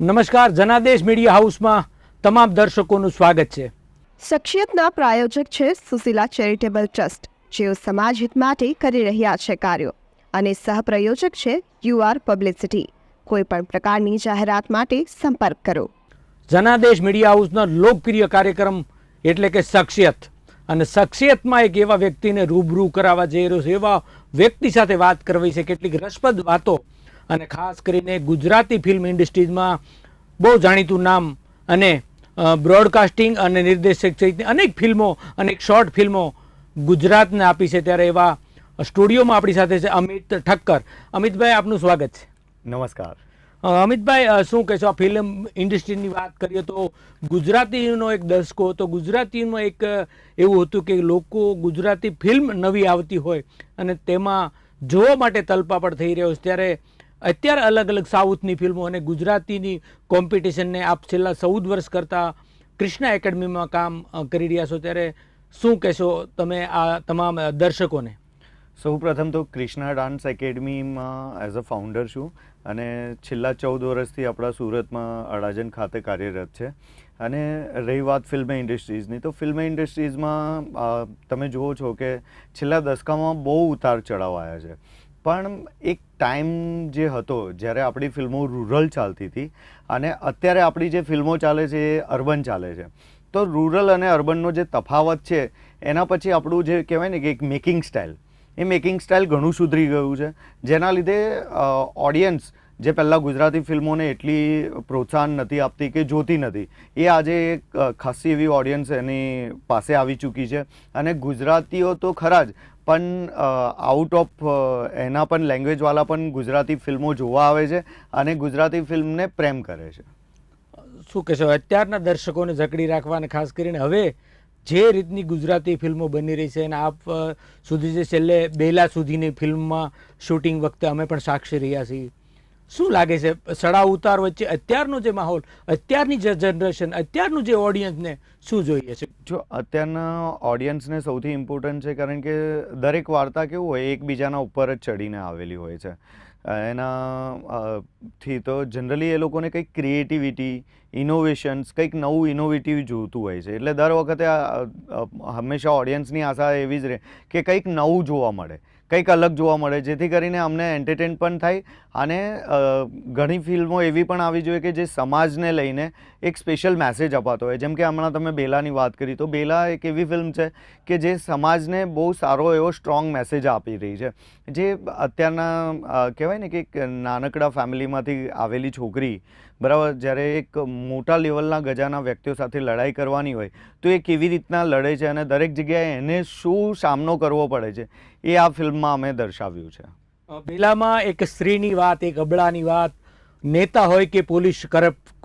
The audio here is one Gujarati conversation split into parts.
નમસ્કાર, જનાદેશ મીડિયા હાઉસમાં તમામ દર્શકોનું સ્વાગત છે. શખ્સિયતના પ્રાયોજક છે સુશીલા ચેરિટેબલ ટ્રસ્ટ, જેઓ સમાજ હિત માટે કરી રહ્યા છે કાર્યો, અને સહપ્રાયોજક છે યુઆર પબ્લિસિટી. કોઈ પણ પ્રકારની જાહેરાત માટે સંપર્ક કરો. જનાદેશ મીડિયા હાઉસનો લોકપ્રિય કાર્યક્રમ એટલે કે શખ્સિયત, અને શખ્સિયતમાં એક એવા વ્યક્તિને રૂબરૂ કરાવવા જઈ રહ્યો છે, એવા વ્યક્તિ સાથે વાત કરવી છે, કેટલીક રસપ્રદ વાતો, અને ખાસ કરીને ગુજરાતી ફિલ્મ ઇન્ડસ્ટ્રીઝમાં બહુ જાણીતું નામ અને બ્રોડકાસ્ટિંગ અને નિર્દેશક સહિતની અનેક ફિલ્મો, અનેક શોર્ટ ફિલ્મો ગુજરાતને આપી છે. ત્યારે એવા સ્ટુડિયોમાં આપણી સાથે છે અમિત ઠક્કર. અમિતભાઈ, આપનું સ્વાગત છે. નમસ્કાર. અમિતભાઈ, શું કહેશો? આ ફિલ્મ ઇન્ડસ્ટ્રીની વાત કરીએ તો ગુજરાતીનો એક દશકો હતો. ગુજરાતીમાં એક એવું હતું કે લોકો ગુજરાતી ફિલ્મ નવી આવતી હોય અને તેમાં જોવા માટે તલપાપડ થઈ રહ્યો છે. ત્યારે અત્યારે અલગ અલગ સાઉથની ફિલ્મો અને ગુજરાતીની કોમ્પિટિશનને આપ છેલ્લા 14 વર્ષ કરતાં કૃષ્ણા એકેડમીમાં કામ કરી રહ્યા છો. ત્યારે શું કહેશો તમે આ તમામ દર્શકોને? સૌપ્રથમ તો કૃષ્ણા ડાન્સ એકેડમીમાં એઝ અ ફાઉન્ડર છું અને છેલ્લા 14 વર્ષથી આપણા સુરતમાં અડાજણ ખાતે કાર્યરત છે. અને રહી વાત ફિલ્મ ઇન્ડસ્ટ્રીઝની, તો ફિલ્મ ઇન્ડસ્ટ્રીઝમાં તમે જુઓ છો કે છેલ્લા દસકામાં બહુ ઉતાર ચઢાવ આવ્યા છે. પણ એક ટાઈમ જે હતો જ્યારે આપણી ફિલ્મો રૂરલ ચાલતી હતી અને અત્યારે આપણી જે ફિલ્મો ચાલે છે એ અર્બન ચાલે છે. તો રૂરલ અને અર્બનનો જે તફાવત છે એના પછી આપણું જે કહેવાય ને કે એક મેકિંગ સ્ટાઇલ, એ મેકિંગ સ્ટાઇલ ઘણું સુધરી ગયું છે. જેના લીધે ઓડિયન્સ જે પહેલાં ગુજરાતી ફિલ્મોને એટલી પ્રોત્સાહન નથી આપતી કે જોતી નથી, એ આજે એક ખાસી એવી ઓડિયન્સ એની પાસે આવી ચૂકી છે. અને ગુજરાતીઓ તો ખરા જ, પણ આઉટ ઓફ એના પણ લેંગ્વેજવાળા પણ ગુજરાતી ફિલ્મો જોવા આવે છે અને ગુજરાતી ફિલ્મને પ્રેમ કરે છે. શું કહેશો અત્યારના દર્શકોને જકડી રાખવા, અને ખાસ કરીને હવે જે રીતની ગુજરાતી ફિલ્મો બની રહી છે, અને આપ સુધી જે છેલ્લે બેલા સુધીની ફિલ્મમાં શૂટિંગ વખતે અમે પણ સાક્ષી રહ્યા છીએ, શું લાગે છે ચડાવ ઉતાર વચ્ચે અત્યારનો જે માહોલ, અત્યારની જે જનરેશન, અત્યારનું જે ઓડિયન્સને શું જોઈએ છે? જો અત્યારના ઓડિયન્સને સૌથી ઇમ્પોર્ટન્ટ છે, કારણ કે દરેક વાર્તા કેવું હોય એકબીજાના ઉપર જ ચડીને આવેલી હોય છે. એના થી તો જનરલી એ લોકોને કંઈક ક્રિએટિવિટી, ઇનોવેશન્સ, કંઈક નવું ઇનોવેટિવ જોઈતું હોય છે. એટલે દર વખતે હંમેશા ઓડિયન્સની આશા એવી જ રહે કે કંઈક નવું જોવા મળે, કંઈક અલગ જોવા મળે, જેથી કરીને અમને એન્ટરટેન પણ થાય. અને ઘણી ફિલ્મો એવી પણ આવી જોઈએ કે જે સમાજને લઈને એક સ્પેશિયલ મેસેજ અપાતો હોય. જેમ કે હમણાં તમે બેલાની વાત કરી, તો બેલા એક એવી ફિલ્મ છે કે જે સમાજને બહુ સારો એવો સ્ટ્રોંગ મેસેજ આપી રહી છે. જે અત્યારના કહેવાય ને કે એક નાનકડા ફેમિલીમાંથી આવેલી છોકરી, બરાબર, જ્યારે એક મોટા લેવલના ગજાના વ્યક્તિઓ સાથે લડાઈ કરવાની હોય તો એ કેવી રીતના લડે છે અને દરેક જગ્યાએ એને શું સામનો કરવો પડે છે, એ આ ફિલ્મમાં અમે દર્શાવ્યું છે. બેલામાં એક સ્ત્રીની વાત, એક અબળાની વાત, નેતા હોય કે પોલીસ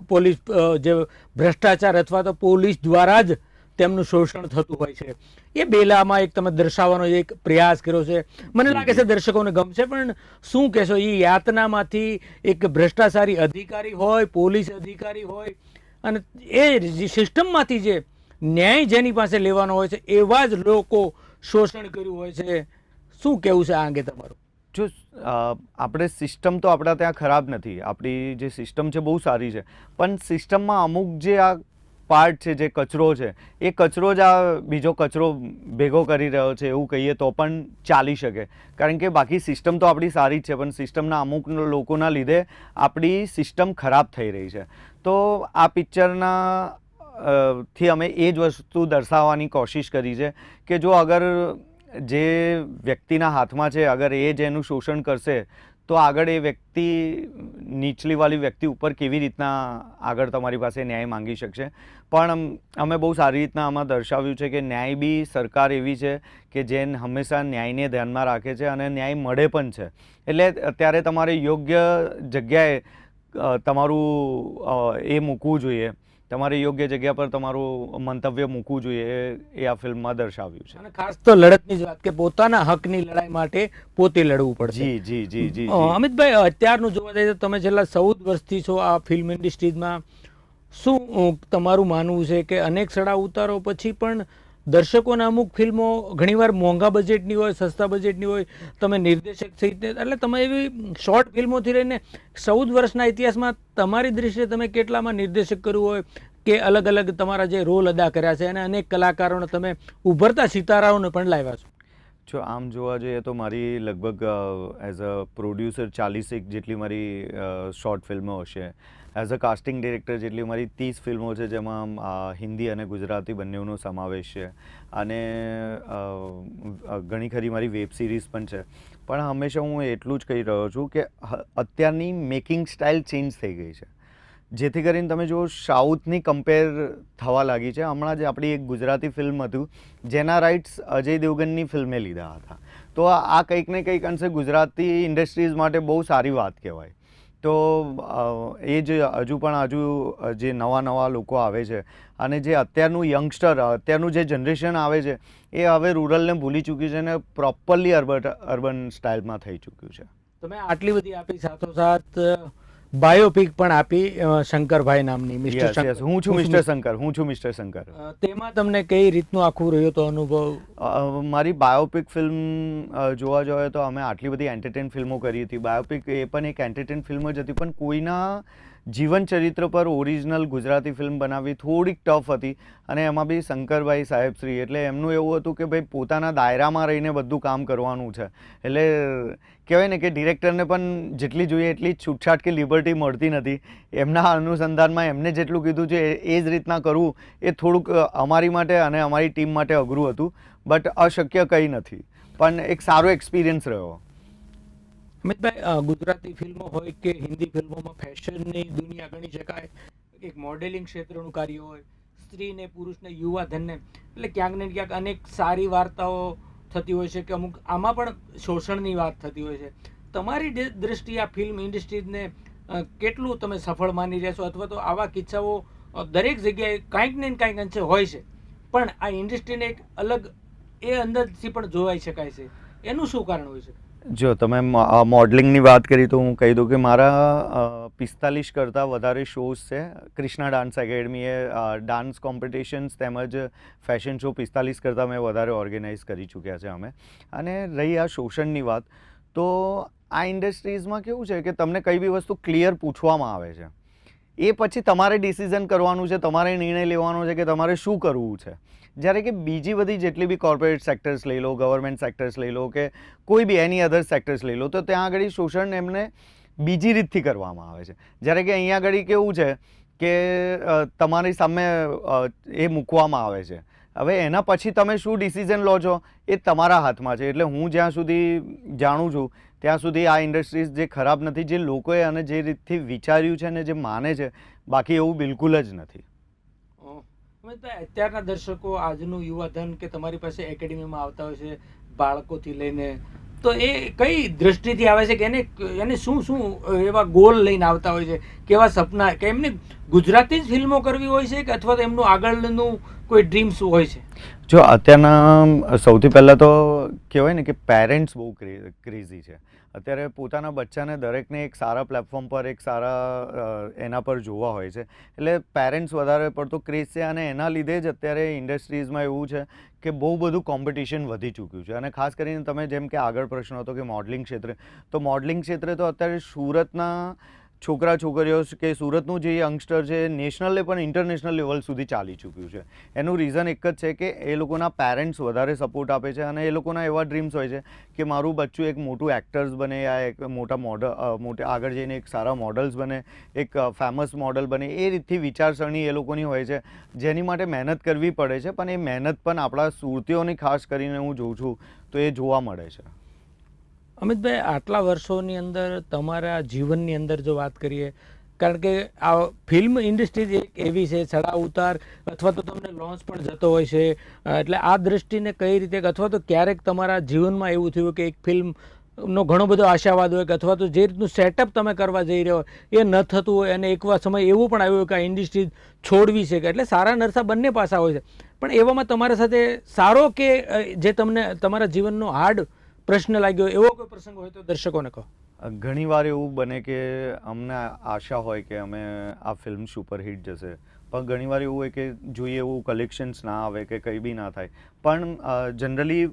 પોલીસ જે ભ્રષ્ટાચાર અથવા તો પોલીસ દ્વારા જ તેમનું શોષણ થતું હોય છે, એ બેલામાં એક તમે દર્શાવવાનો એક પ્રયાસ કર્યો છે. મને લાગે છે દર્શકોને ગમશે. પણ શું કહેશો, એ યાતનામાંથી એક ભ્રષ્ટાચારી અધિકારી હોય, પોલીસ અધિકારી હોય, અને એ સિસ્ટમમાંથી જે ન્યાય જેની પાસે લેવાનો હોય છે એવા જ લોકો શોષણ કર્યું હોય છે. શું કહેવું છે આ અંગે તમારું? જો આપણે સિસ્ટમ તો આપણા ત્યાં ખરાબ નથી, આપણી જે સિસ્ટમ છે બહુ સારી છે, પણ સિસ્ટમમાં અમુક જે આ પાર્ટ છે, જે કચરો છે, એ કચરો જ આ બીજો કચરો ભેગો કરી રહ્યો છે એવું કહીએ તો પણ ચાલી શકે. કારણ કે બાકી સિસ્ટમ તો આપણી સારી જ છે, પણ સિસ્ટમના અમુક લોકોના લીધે આપણી સિસ્ટમ ખરાબ થઈ રહી છે. તો આ પિક્ચરના થી અમે એ જ વસ્તુ દર્શાવવાની કોશિશ કરી છે કે જો અગર જે વ્યક્તિના હાથમાં છે, અગર એ જ એનું શોષણ કરશે તો આગળ એ વ્યક્તિ, નીચલીવાળી વ્યક્તિ ઉપર કેવી રીતના આગળ તમારી પાસે ન્યાય માંગી શકશે. પણ અમે બહુ સારી રીતના આમાં દર્શાવ્યું છે કે ન્યાય બી સરકાર એવી છે કે જે હંમેશા ન્યાયને ધ્યાનમાં રાખે છે અને ન્યાય મળે પણ છે. એટલે અત્યારે તમારે યોગ્ય જગ્યાએ તમારું એ મૂકવું જોઈએ, તમારે યોગ્ય જગ્યા પર તમારું મંતવ્ય મૂકવું જોઈએ, એ આ ફિલ્મમાં દર્શાવ્યું છે. અને ખાસ તો લડતની જ વાત, કે પોતાના હકની લડાઈ માટે પોતે લડવું પડશે. જી જી જી જી. અમિતભાઈ, અત્યારનું જોવા જઈએ તો તમે છેલ્લા 14 વર્ષથી છો આ ફિલ્મ ઇન્ડસ્ટ્રીઝમાં. શું તમારું માનવું છે કે અનેક ચડાવ ઉતારો પછી પણ દર્શકોને અમુક ફિલ્મો ઘણીવાર મોંઘા બજેટની હોય, સસ્તા બજેટની હોય, તમે નિર્દેશક સહિત, એટલે તમે એવી શોર્ટ ફિલ્મોથી લઈને 14 વર્ષના ઇતિહાસમાં તમારી દૃષ્ટિએ તમે કેટલામાં નિર્દેશક કર્યું હોય કે અલગ અલગ તમારા જે રોલ અદા કર્યા છે અને અનેક કલાકારોને તમે ઉભરતા સિતારાઓને પણ લાવ્યા છો? જો આમ જોવા જઈએ તો મારી લગભગ એઝ અ પ્રોડ્યુસર 40 જેટલી મારી શોર્ટ ફિલ્મો હશે. એઝ અ કાસ્ટિંગ ડિરેક્ટર જેટલી મારી 30 ફિલ્મો છે, જેમાં હિન્દી અને ગુજરાતી બંનેનો સમાવેશ છે. અને ઘણી ખરી મારી વેબ સિરીઝ પણ છે. પણ હંમેશા હું એટલું જ કહી રહ્યો છું કે અત્યારની મેકિંગ સ્ટાઇલ ચેન્જ થઈ ગઈ છે. જેથી કરીને તમે જો સાઉથની કમ્પેર થવા લાગી છે. હમણાં જ આપણી એક ગુજરાતી ફિલ્મ હતું જેના રાઇટ્સ અજય દેવગનની ફિલ્મે લીધા હતા. તો આ કંઈક ને કંઈક અંશે ગુજરાતી ઇન્ડસ્ટ્રીઝ માટે બહુ સારી વાત કહેવાય. તો એ જ હજુ જે નવા લોકો આવે છે અને જે અત્યારનું યંગસ્ટર, અત્યારનું જે જનરેશન આવે છે, એ હવે રૂરલને ભૂલી ચૂક્યું છે અને પ્રોપરલી અર્બન સ્ટાઇલમાં થઈ ચૂક્યું છે. તમે આટલી બધી આપી, સાથોસાથ બાયોપિક પણ આપી શંકરભાઈ નામની, મિસ્ટર Yes, yes. હું છું મિસ્ટર શંકર. તેમાં તમને કઈ રીતનું આખું રહ્યો તો અનુભવ? મારી બાયોપિક ફિલ્મ જોવા જોઈએ તો અમે આટલી બધી એન્ટરટેન ફિલ્મો કરી હતી. બાયોપિક એ પણ એક એન્ટરટેન ફિલ્મ જ હતી, પણ કોઈના જીવન ચરિત્ર પર ઓરિજિનલ ગુજરાતી ફિલ્મ બનાવવી થોડીક ટફ હતી. અને એમાં બી શંકરભાઈ સાહેબશ્રી, એટલે એમનું એવું હતું કે ભાઈ પોતાના દાયરામાં રહીને બધું કામ કરવાનું છે. એટલે કહેવાય ને કે ડિરેક્ટરને પણ જેટલી જોઈએ એટલી છૂટછાટ કે લિબર્ટી મળતી નથી. એમના અનુસંધાનમાં એમને જેટલું કીધું છે એ જ રીતના કરવું એ થોડુંક અમારી માટે અને અમારી ટીમ માટે અઘરું હતું. બટ અશક્ય કંઈ નથી, પણ એક સારો એક્સપિરિયન્સ રહ્યો. અમિતભાઈ, ગુજરાતી ફિલ્મો હોય કે હિન્દી ફિલ્મોમાં ફેશનની દુનિયા ગણી શકાય, એક મોડેલિંગ ક્ષેત્રનું કાર્ય હોય, સ્ત્રીને, પુરુષને, યુવાધનને, એટલે ક્યાંક ને ક્યાંક અનેક સારી વાર્તાઓ થતી હોય છે કે અમુક આમાં પણ શોષણની વાત થતી હોય છે. તમારી દ્રષ્ટિએ આ ફિલ્મ ઇન્ડસ્ટ્રીઝને કેટલું તમે સફળ માની રહ્યા છો? અથવા તો આવા કિસ્સાઓ દરેક જગ્યાએ કાંઈક ને કાંઈક અંશે હોય છે, પણ આ ઇન્ડસ્ટ્રીને એક અલગ એ અંદરથી પણ જોવાઈ શકાય છે, એનું શું કારણ હોય છે? જો તમે મોડલિંગની વાત કરી તો હું કહી દઉં કે મારા 45 કરતાં વધારે શોઝ છે. કૃષ્ણા ડાન્સ એકેડમીએ ડાન્સ કોમ્પિટિશન્સ તેમજ ફેશન શો 45 કરતાં મેં વધારે ઓર્ગેનાઇઝ કરી ચૂક્યા છે અમે. અને રહી આ શોષણની વાત, તો આ ઇન્ડસ્ટ્રીઝમાં કેવું છે કે તમને કઈ બી વસ્તુ ક્લિયર પૂછવામાં આવે છે, એ પછી તમારે ડિસિઝન કરવાનું છે, તમારે નિર્ણય લેવાનો છે કે તમારે શું કરવું છે. જ્યારે કે બીજી બધી જેટલી બી કોર્પોરેટ સેક્ટર્સ લઈ લો, ગવર્મેન્ટ સેક્ટર્સ લઈ લો કે કોઈ બી એની અધર સેક્ટર્સ લઈ લો, તો ત્યાં આગળ શોષણ એમને બીજી રીતથી કરવામાં આવે છે. જ્યારે કે અહીંયા આગળ કેવું છે કે તમારી સામે એ મૂકવામાં આવે છે. હવે એના પછી તમે શું ડિસિઝન લો છો એ તમારા હાથમાં છે. એટલે હું જ્યાં સુધી જાણું છું ત્યાં સુધી આ ઇન્ડસ્ટ્રીઝ જે ખરાબ નથી, જે લોકોએ અને જે રીતથી વિચાર્યું છે અને જે માને છે, બાકી એવું બિલકુલ જ નથી. અત્યારના દર્શકો, આજનું યુવાધન કે તમારી પાસે એકેડેમીમાં આવતા હોય છે, બાળકોથી લઈને, તો એ કઈ દ્રષ્ટિથી આવે છે કે એને શું એવા ગોલ લઈને આવતા હોય છે, કેવા સપના, કે એમને ગુજરાતી જ ફિલ્મો કરવી હોય છે કે અથવા તો એમનું આગળનું કોઈ ડ્રીમ શું હોય છે? જો અત્યારના સૌથી પહેલાં તો કહેવાય ને કે પેરેન્ટ્સ બહુ ક્રેઝી છે. અત્યારે પોતાના બચ્ચાને દરેકને એક સારા પ્લેટફોર્મ પર, એક સારા એના પર જોવા હોય છે. એટલે પેરેન્ટ્સ વધારે પડતો ક્રેઝ છે અને એના લીધે જ અત્યારે ઇન્ડસ્ટ્રીઝમાં એવું છે કે બહુ બધું કોમ્પિટિશન વધી ચૂક્યું છે. અને ખાસ કરીને તમે જેમ કે આગળ પ્રશ્ન હતો કે મોડલિંગ ક્ષેત્રે, તો મોડલિંગ ક્ષેત્રે તો અત્યારે સુરતના છોકરા છોકરીઓ કે સુરતનું જે યંગસ્ટર છે નેશનલ પણ ઇન્ટરનેશનલ લેવલ સુધી ચાલી ચૂક્યું છે. એનું રીઝન એક જ છે કે એ લોકોના પેરેન્ટ્સ વધારે સપોર્ટ આપે છે અને એ લોકોના એવા ડ્રીમ્સ હોય છે કે મારું બચ્ચું એક મોટું એક્ટર્સ બને, યા એક મોટા આગળ જઈને એક સારા મોડલ્સ બને, એક ફેમસ મોડલ બને. એ રીતથી વિચારસરણી એ લોકોની હોય છે, જેની માટે મહેનત કરવી પડે છે. પણ એ મહેનત પણ આપણા સુરતીઓની ખાસ કરીને હું જોઉં છું તો એ જોવા મળે છે. અમિતભાઈ, આટલા વર્ષોની અંદર તમારા જીવનની અંદર જો વાત કરીએ, કારણ કે આ ફિલ્મ ઇન્ડસ્ટ્રી એક એવી છે, ચડાવ ઉતાર અથવા તો તમને લોન્ચ પણ જતો હોય છે, એટલે આ દ્રષ્ટિને કઈ રીતે, અથવા તો ક્યારેક તમારા જીવનમાં એવું થયું કે એક ફિલ્મનો ઘણો બધો આશાવાદ હોય કે અથવા તો જે રીતનું સેટઅપ તમે કરવા જઈ રહ્યો એ ન થતું હોય અને એકવાર સમય એવું પણ આવ્યું કે આ ઇન્ડસ્ટ્રી છોડવી છે, એટલે સારા નરસા બંને પાસા હોય છે, પણ એવામાં તમારા સાથે સારો કે જે તમને તમારા જીવનનો હાર્ડ પ્રશ્ન લાગ્યો એવો કોઈ પ્રસંગ હોય તો દર્શકોને કહો. ઘણી વાર એવું બને કે અમને આશા હોય કે અમે આ ફિલ્મ સુપરહિટ જશે, પણ ઘણીવાર એવું હોય કે જોઈએ એવું કલેક્શન્સ ના આવે કે કંઈ બી ના થાય. પણ જનરલી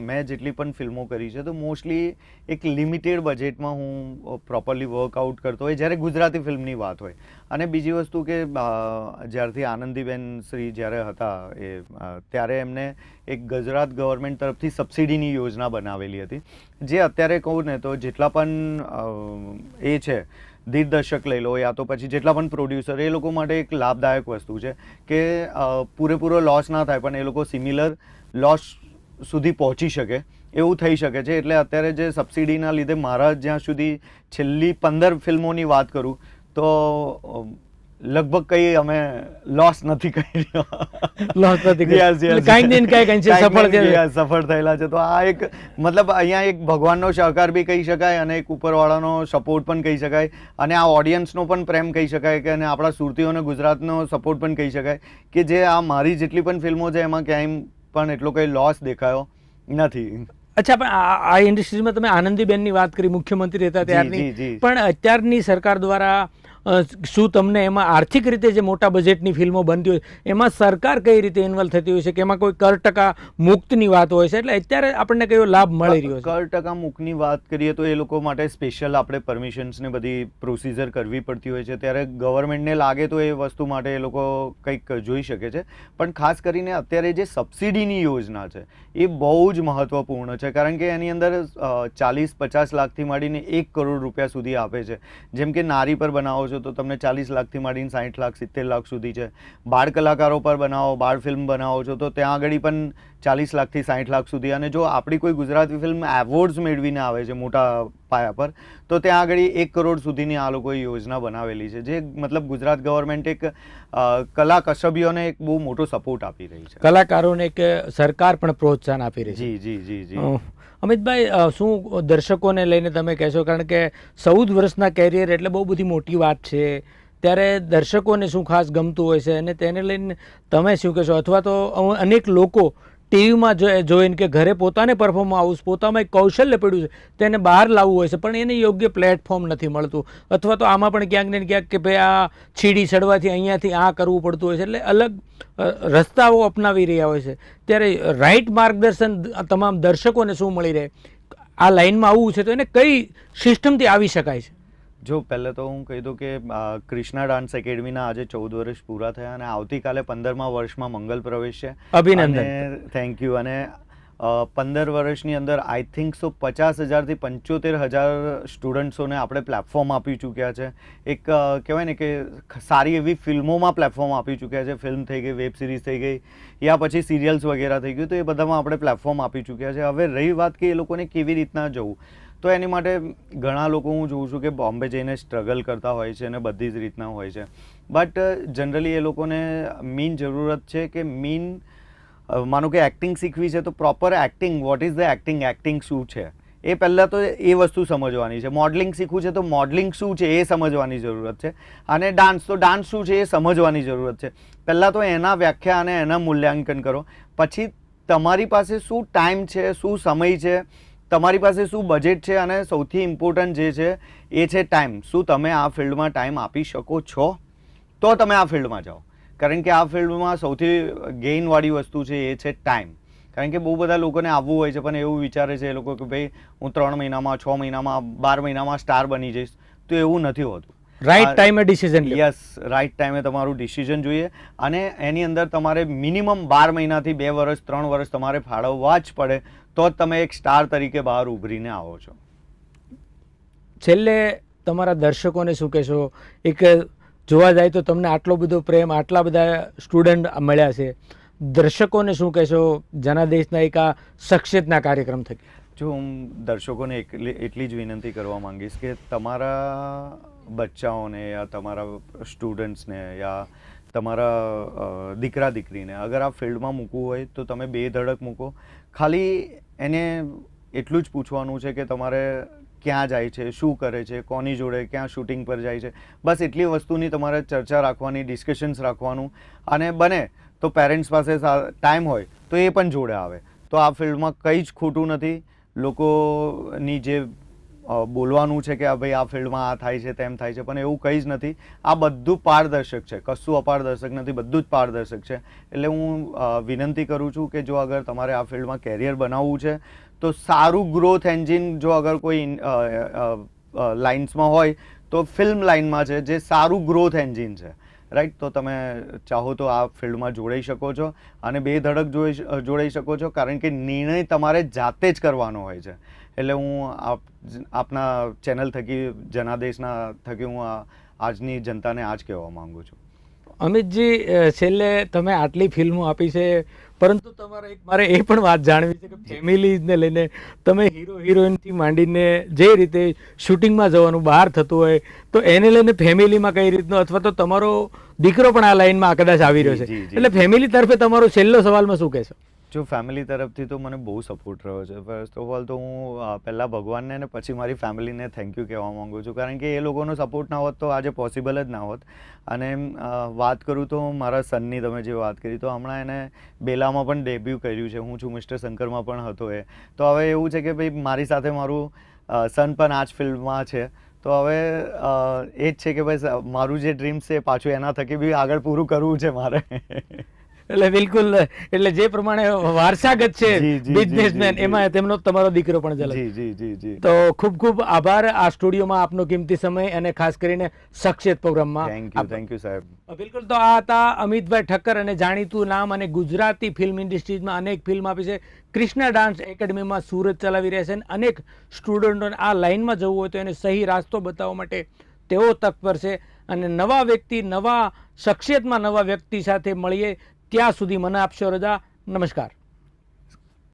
મેં જેટલી પણ ફિલ્મો કરી છે તો મોસ્ટલી એક લિમિટેડ બજેટમાં હું પ્રોપરલી વર્કઆઉટ કરતો હોય જ્યારે ગુજરાતી ફિલ્મની વાત હોય. અને બીજી વસ્તુ કે જ્યારથી આનંદીબેન શ્રી જ્યારે હતા ત્યારે એમને એક ગુજરાત ગવર્મેન્ટ તરફથી સબસિડીની યોજના બનાવેલી હતી, જે અત્યારે કહું ને તો જેટલા પણ એ છે દિગ્દર્શક લઈ લો યા તો પછી જેટલા પણ પ્રોડ્યુસર એ લોકો માટે એક લાભદાયક વસ્તુ છે કે પૂરેપૂરો લોસ ના થાય પણ એ લોકો સિમિલર લોસ સુધી પહોંચી શકે એવું થઈ શકે છે. એટલે અત્યારે જે સબસિડીના લીધે મારા જ્યાં સુધી છેલ્લી 15 ફિલ્મોની વાત કરું તો લગભગ કઈ અમે લોસ નથી કરી લોસ નથી કર્યો. કાંઈક ને કાંઈક અંશે સફળ થયેલા છે. તો આ એક મતલબ અહીંયા એક ભગવાનનો સહકાર બી કહી શકાય અને એક ઉપરવાળાનો સપોર્ટ પણ કહી શકાય અને આ ઓડિયન્સનો પણ પ્રેમ કહી શકાય કે અને આપણા સુરતીઓને ગુજરાતનો સપોર્ટ પણ કહી શકાય કે જે આ મારી જેટલી પણ ફિલ્મો છે એમાં ક્યાંય પણ એટલો કંઈ લોસ દેખાયો નથી. અચ્છા, પણ આ ઇન્ડસ્ટ્રીમાં તમે આનંદીબેનની વાત કરી, મુખ્યમંત્રી હતા ત્યારની, પણ અત્યારની સરકાર દ્વારા શું તમને એમાં આર્થિક રીતે જે મોટા બજેટની ફિલ્મો બનતી હોય એમાં સરકાર કઈ રીતે ઇન્વોલ્વ થતી હોય છે કે એમાં કોઈ કર ટકા મુક્તની વાત હોય છે, એટલે અત્યારે આપણને કયો લાભ મળી રહ્યો છે? કર ટકા મુક્તની વાત કરીએ તો એ લોકો માટે સ્પેશિયલ આપણે પરમિશન્સને બધી પ્રોસિજર કરવી પડતી હોય છે, ત્યારે ગવર્મેન્ટને લાગે તો એ વસ્તુ માટે એ લોકો કંઈક જોઈ શકે છે. પણ ખાસ કરીને અત્યારે જે સબસિડીની યોજના છે એ બહુ જ મહત્વપૂર્ણ છે, કારણ કે એની અંદર 40-50 લાખથી માંડીને 1 કરોડ રૂપિયા સુધી આપે છે. જેમ કે નારી પર બનાવો છો તો તમને 40 લાખથી માંડીને 60 લાખ 70 લાખ સુધી છે. બાળ કલાકારો પર બનાવો, બાળ ફિલ્મ બનાવો છો તો ત્યાં આગળ પણ 40 લાખથી 60 લાખ સુધી. અને જો આપણી કોઈ ગુજરાતી ફિલ્મ એવોર્ડ્સ મેળવીને આવે છે મોટા પાયા પર તો ત્યાં આગળ 1 કરોડ સુધીની આ લોકોએ યોજના બનાવેલી છે, જે મતલબ ગુજરાત ગવર્મેન્ટ એક કલા કસબીઓને એક બહુ મોટો સપોર્ટ આપી રહી છે, કલાકારોને એક સરકાર પણ પ્રોત્સાહન આપી રહી છે. જી જી જી જી. અમિતભાઈ, શું દર્શકોને લઈને તમે કહેશો, કારણ કે 14 વર્ષના કેરિયર એટલે બહુ બધી મોટી વાત છે, ત્યારે દર્શકોને શું ખાસ ગમતું હોય છે અને તેને લઈને તમે શું કહેશો? અથવા તો અનેક લોકો ટીવીમાં જોઈને કે ઘરે પોતાને પરફોર્મ હાઉસ પોતામાં એક કૌશલ્ય પડ્યું છે તેને બહાર લાવવું હોય છે પણ એને યોગ્ય પ્લેટફોર્મ નથી મળતું, અથવા તો આમાં પણ ક્યાંક ને ક્યાંક કે ભાઈ આ છીડી ચડવાથી અહીંયાથી આ કરવું પડતું હોય છે, એટલે અલગ રસ્તાઓ અપનાવી રહ્યા હોય છે. ત્યારે રાઈટ માર્ગદર્શન તમામ દર્શકોને શું મળી રહે? આ લાઈનમાં આવવું છે તો એને કઈ સિસ્ટમથી આવી શકાય છે? જો પહેલાં તો હું કહી દઉં કે ક્રિષ્ના ડાન્સ એકેડમીના આજે 14 વર્ષ પૂરા થયા અને આવતીકાલે 15મા વર્ષમાં મંગલ પ્રવેશ છે. અભિનંદન. Thank you. અને 15 વર્ષની અંદર આઈ થિંક સો 50,000થી 75,000 સ્ટુડન્ટ્સોને આપણે પ્લેટફોર્મ આપી ચૂક્યા છે. એક કહેવાય ને કે સારી એવી ફિલ્મોમાં પ્લેટફોર્મ આપી ચૂક્યા છે. ફિલ્મ થઈ ગઈ, વેબ સિરીઝ થઈ ગઈ, યા પછી સિરિયલ્સ વગેરે થઈ ગયું, તો એ બધામાં આપણે પ્લેટફોર્મ આપી ચૂક્યા છે. હવે રહી વાત કે એ લોકોને કેવી રીતના જવું, તો એની માટે ઘણા લોકો હું જોઉં છું કે બોમ્બે જઈને સ્ટ્રગલ કરતા હોય છે અને બધી જ રીતના હોય છે. બટ જનરલી એ લોકોને મેઇન જરૂરત છે કે માનો કે એક્ટિંગ શીખવી છે તો proper acting, what is the acting શું છે એ પહેલાં તો એ વસ્તુ સમજવાની છે. મોડલિંગ શીખવું છે તો મોડલિંગ શું છે એ સમજવાની જરૂરત છે. અને ડાન્સ તો ડાન્સ શું છે એ સમજવાની જરૂરત છે. પહેલાં તો એના વ્યાખ્યા અને એના મૂલ્યાંકન કરો, પછી તમારી પાસે શું ટાઈમ છે, શું સમય છે, તમારી પાસે શું બજેટ છે, અને સૌથી ઇમ્પોર્ટન્ટ જે છે એ છે ટાઈમ. શું તમે આ ફિલ્ડમાં ટાઈમ આપી શકો છો તો તમે આ ફિલ્ડમાં જાઓ, કારણ કે આ ફિલ્ડમાં સૌથી ગેઇનવાળી વસ્તુ છે એ છે ટાઈમ. કારણ કે બહુ બધા લોકોને આવવું હોય છે પણ એવું વિચારે છે એ લોકો કે ભાઈ હું 3 મહિનામાં 6 મહિનામાં 12 મહિનામાં સ્ટાર બની જઈશ, તો એવું નથી હોતું. રાઈટ ટાઈમે ડિસિઝન લો. યસ, રાઈટ ટાઈમે તમારું ડિસિઝન જોઈએ અને એની અંદર તમારે મિનિમમ 12 મહિનાથી 2 વર્ષ 3 વર્ષ તમારે ફાળવવા જ પડે, તો જ તમે એક સ્ટાર તરીકે બહાર ઉભરીને આવો છો. છેલ્લે તમારા દર્શકોને શું કહેશો? એક જોવા જાય તો તમને આટલો બધો પ્રેમ, આટલા બધા સ્ટુડન્ટ મળ્યા છે, દર્શકોને શું કહેશો જનાદેશના એક આ શખ્સિયતના કાર્યક્રમ થકી? જો હું દર્શકોને એટલી જ વિનંતી કરવા માંગીશ કે તમારા બચ્ચાઓને યા તમારા સ્ટુડન્ટ્સને યા તમારા દીકરા દીકરીને અગર આ ફિલ્ડમાં મૂકવું હોય તો તમે બેધડક મૂકો. ખાલી એને એટલું જ પૂછવાનું છે કે તમારે ક્યાં જાય છે, શું કરે છે, કોની જોડે, ક્યાં શૂટિંગ પર જાય છે, બસ એટલી વસ્તુની તમારે ચર્ચા રાખવાની, ડિસ્કશન્સ રાખવાનું. અને બને તો પેરેન્ટ્સ પાસે ટાઈમ હોય તો એ પણ જોડે આવે, તો આ ફિલ્ડમાં કંઈ જ ખોટું નથી. લોકોની જે બોલવાનું છે કે ભાઈ આ ફિલ્ડમાં આ થાય છે તેમ થાય છે, પણ એવું કંઈ જ નથી. આ બધું પારદર્શક છે, કશું અપારદર્શક નથી, બધું જ પારદર્શક છે. એટલે હું વિનંતી કરું છું કે જો અગર તમારે આ ફિલ્ડમાં કેરિયર બનાવવું છે તો સારું ગ્રોથ એન્જિન જો અગર કોઈ લાઇન્સમાં હોય તો ફિલ્મ લાઇનમાં છે, જે સારું ગ્રોથ એન્જિન છે, રાઈટ. તો તમે ચાહો તો આ ફિલ્ડમાં જોડાઈ શકો છો અને બેધડક જોડાઈ શકો છો, કારણ કે નિર્ણય તમારે જાતે જ કરવાનો હોય છે. એટલે હું આપના ચેનલ થકી, જનાદેશના થકી હું આજની જનતાને આ જ કહેવા માંગુ છું. અમિતજી, છેલ્લે તમે આટલી ફિલ્મો આપી છે, પરંતુ મારે એ પણ વાત જાણવી છે કે ફેમિલીને લઈને તમે હીરો હિરોઈનથી માંડીને જે રીતે શૂટિંગમાં જવાનું બહાર થતું હોય તો એને લઈને ફેમિલીમાં કઈ રીતનું, અથવા તો તમારો દીકરો પણ આ લાઈનમાં કદાચ આવી રહ્યો છે, એટલે ફેમિલી તરફે તમારો છેલ્લો સવાલમાં શું કહેશો? જો ફેમિલી તરફથી તો મને બહુ સપોર્ટ રહ્યો છે. ફર્સ્ટ ઓફ ઓલ તો હું પહેલાં ભગવાનને અને પછી મારી ફેમિલીને થેન્ક યુ કહેવા માગું છું, કારણ કે એ લોકોનો સપોર્ટ ના હોત તો આજે પોસિબલ જ ના હોત. અને વાત કરું તો મારા સનની, તમે જે વાત કરી, તો હમણાં એને બેલામાં પણ ડેબ્યુ કર્યું છે. હું છું મિસ્ટર શંકરમાં પણ હતો એ. તો હવે એવું છે કે ભાઈ મારી સાથે મારું સન પણ આ જ ફિલ્મમાં છે. તો હવે એ જ છે કે ભાઈ મારું જે ડ્રીમ્સ છે પાછું એના થકી બી આગળ પૂરું કરવું છે મારે. એટલે બિલકુલ, એટલે જે પ્રમાણે વારસાગત છે બિઝનેસમેન, એમાં તેમનો તમારો દીકરો પણ ઝલક. જી જી જી જી. તો ખૂબ ખૂબ આભાર આ સ્ટુડિયોમાં આપનો કિંમતી સમય અને ખાસ કરીને શખ્સિયત પ્રોગ્રામમાં. થેન્ક યુ સાહેબ. બિલકુલ. તો આ હતા અમિતભાઈ ઠક્કર, અને જાણીતું નામ અને ગુજરાતી ફિલ્મ ઇન્ડસ્ટ્રીઝમાં અનેક ફિલ્મ આપી છે. કૃષ્ણા ડાન્સ એકેડમીમાં સુરત ચલાવી રહ્યા છે, અને અનેક સ્ટુડન્ટોને આ લાઇનમાં જવું હોય તો એને સહી રાસ્તો બતાવવા માટે તેઓ તત્પર છે. અને નવા વ્યક્તિ, નવા શખ્સિયતમાં નવા વ્યક્તિ સાથે મળીએ, ત્યાં સુધી મને આપશો રજા. નમસ્કાર.